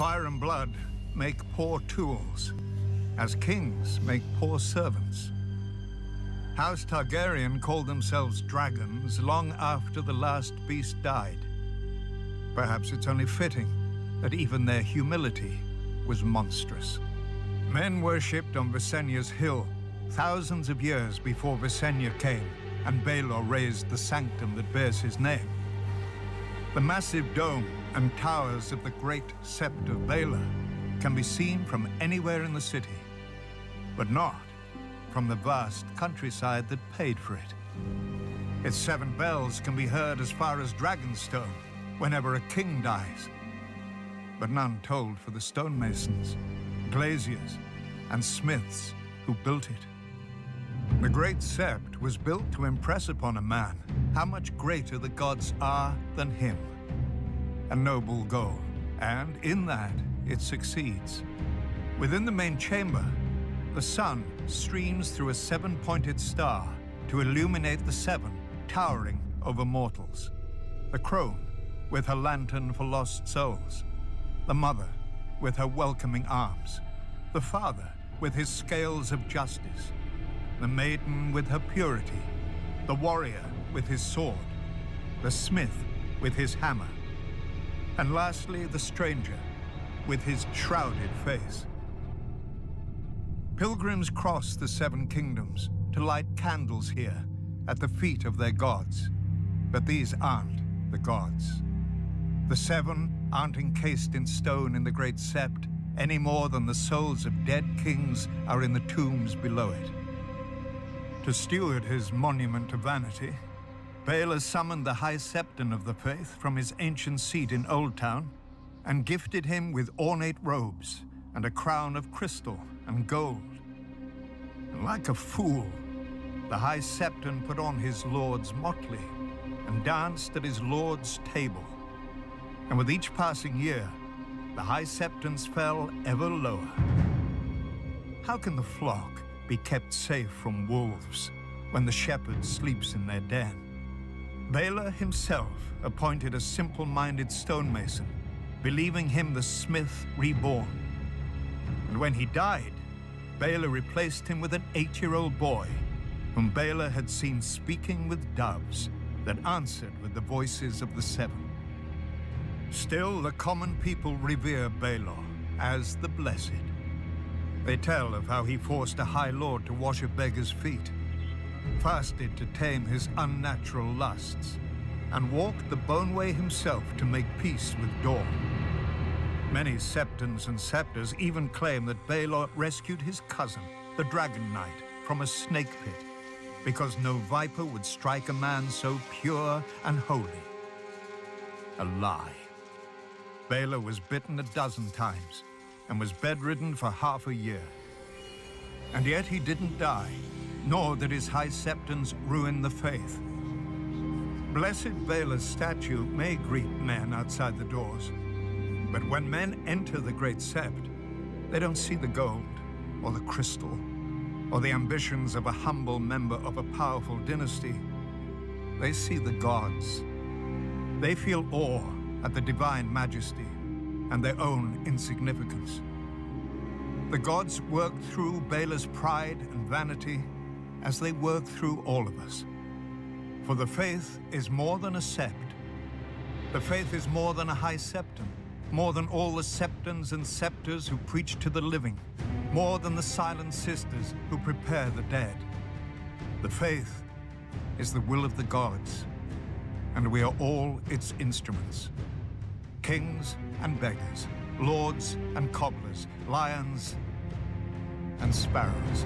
Fire and blood make poor tools, as kings make poor servants. House Targaryen called themselves dragons long after the last beast died. Perhaps it's only fitting that even their humility was monstrous. Men worshipped on Visenya's hill thousands of years before Visenya came and Baelor raised the sanctum that bears his name. The massive dome and towers of the Great Sept of Baelor can be seen from anywhere in the city, but not from the vast countryside that paid for it. Its 7 bells can be heard as far as Dragonstone whenever a king dies, but none tolled for the stonemasons, glaziers, and smiths who built it. The Great Sept was built to impress upon a man how much greater the gods are than him. A noble goal, and in that it succeeds. Within the main chamber, the sun streams through a 7-pointed star to illuminate the 7 towering over mortals. The crone with her lantern for lost souls, the mother with her welcoming arms, the father with his scales of justice, the maiden with her purity, the warrior with his sword, the smith with his hammer, and lastly the stranger with his shrouded face. Pilgrims cross the 7 kingdoms to light candles here at the feet of their gods, but these aren't the gods. The 7 aren't encased in stone in the Great Sept any more than the souls of dead kings are in the tombs below it. To steward his monument to vanity, Baelor summoned the High Septon of the Faith from his ancient seat in Old Town and gifted him with ornate robes and a crown of crystal and gold. And like a fool, the High Septon put on his lord's motley and danced at his lord's table. And with each passing year, the High Septons fell ever lower. How can the flock be kept safe from wolves when the shepherd sleeps in their den? Baelor himself appointed a simple-minded stonemason, believing him the smith reborn. And when he died, Baelor replaced him with an 8-year-old boy, whom Baelor had seen speaking with doves that answered with the voices of the 7. Still, the common people revere Baelor as the Blessed. They tell of how he forced a High Lord to wash a beggar's feet, fasted to tame his unnatural lusts, and walked the bone way himself to make peace with dawn. Many Septons and Septors even claim that Baelor rescued his cousin, the Dragon Knight, from a snake pit, because no viper would strike a man so pure and holy. A lie. Baelor was bitten a dozen times and was bedridden for half a year. And yet he didn't die, nor did his High Septons ruin the faith. Blessed Baelor's statue may greet men outside the doors, but when men enter the Great Sept, they don't see the gold, or the crystal, or the ambitions of a humble member of a powerful dynasty. They see the gods. They feel awe at the divine majesty and their own insignificance. The gods work through Baelor's pride and vanity as they work through all of us. For the faith is more than a sept. The faith is more than a High Septon, more than all the Septons and Septors who preach to the living, more than the silent sisters who prepare the dead. The faith is the will of the gods, and we are all its instruments. Kings and beggars, lords and cobblers, lions and sparrows.